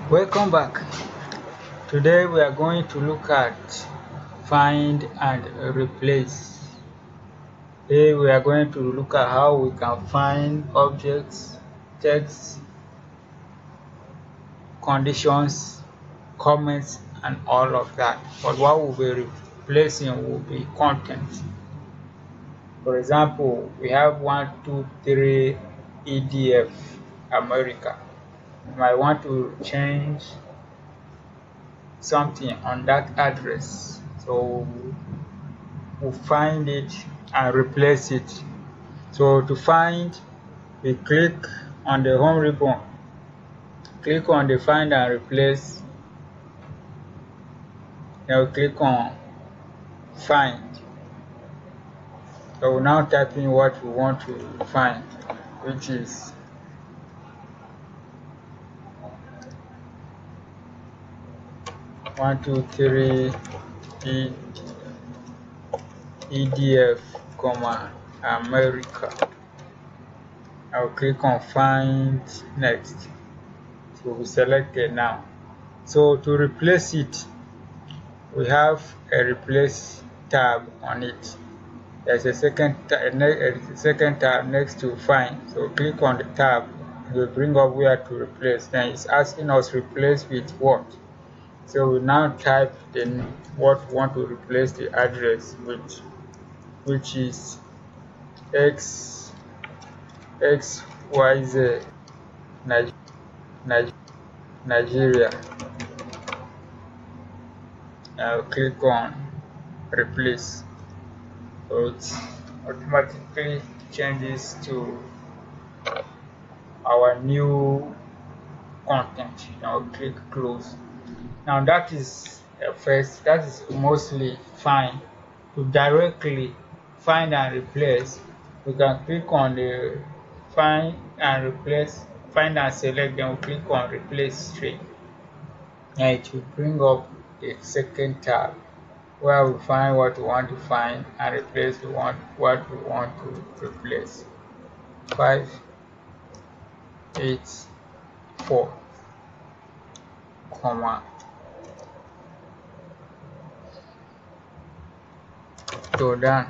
Welcome back. Today we are going to look at find and replace. Today we are going to look at how we can find objects, text, conditions, comments and all of that. But what we'll be replacing will be content. For example, we have 123 EDF America. You might want to change something on that address, so we'll find it and replace it. So to find, we click on the home ribbon, click on the find and replace, then we click on find. So we'll now type in what we want to find, which is 123 EDF, America. I'll click on find next. So we selected now. So to replace it, we have a replace tab on it. There's a second tab next to find. So click on the tab, it will bring up where to replace. Then it's asking us replace with what. So we now type what we want to replace the address with, which is XYZ Nigeria. I'll click on replace. So it automatically changes to our new content. Now click close. Now that is mostly fine. To directly find and replace, we can click on the find and select, then we click on replace straight, and it will bring up the second tab where we find what we want to find and replace what we want to replace. 584, comma, Jordan,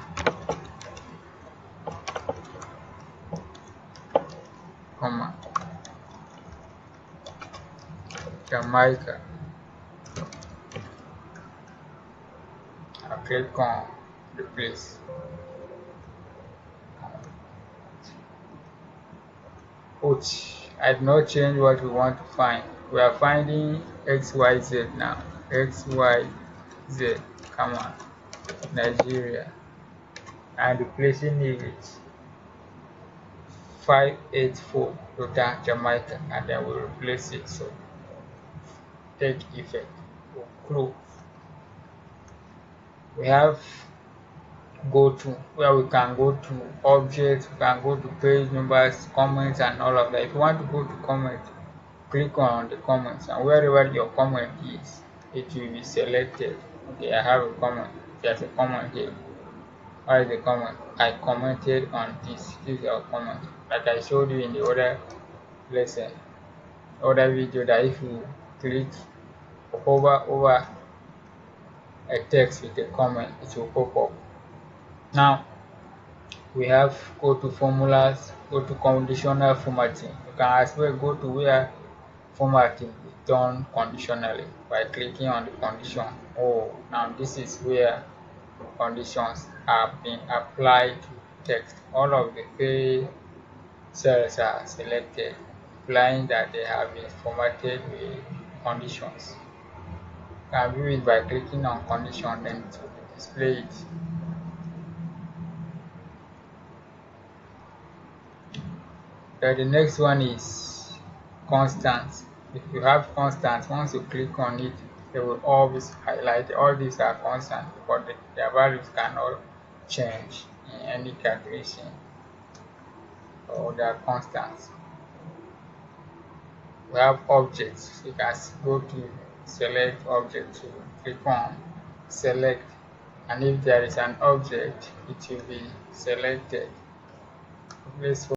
comma, Jamaica. I'll click on replace. I did not change what we want to find. We are finding XYZ now. XYZ, comma, Nigeria, and replacing it with 584 Total Jamaica, and then we'll replace it. So take effect. We'll close. We have go to, where we can go to objects, we can go to page numbers, comments and all of that. If you want to go to comment, click on the comments, and wherever your comment is, it will be selected. Okay, I have a comment. There's a comment here. What is the comment? I commented on this. This is our comment. Like I showed you in the other lesson, other video, that if you click over a text with a comment, it will pop up. Now we have go to formulas, go to conditional formatting. You can as well go to where formatting is done conditionally by clicking on the condition. Now this is where conditions are being applied to text. All of the three cells are selected, implying that they have been formatted with conditions. You can view it by clicking on condition, then to display it. The next one is constant. If you have constant, once you click on it, they will always highlight. All these are constant, but their values cannot change in any calculation, so they are constants. We have objects. You can go to select object, to click on select, and if there is an object, it will be selected.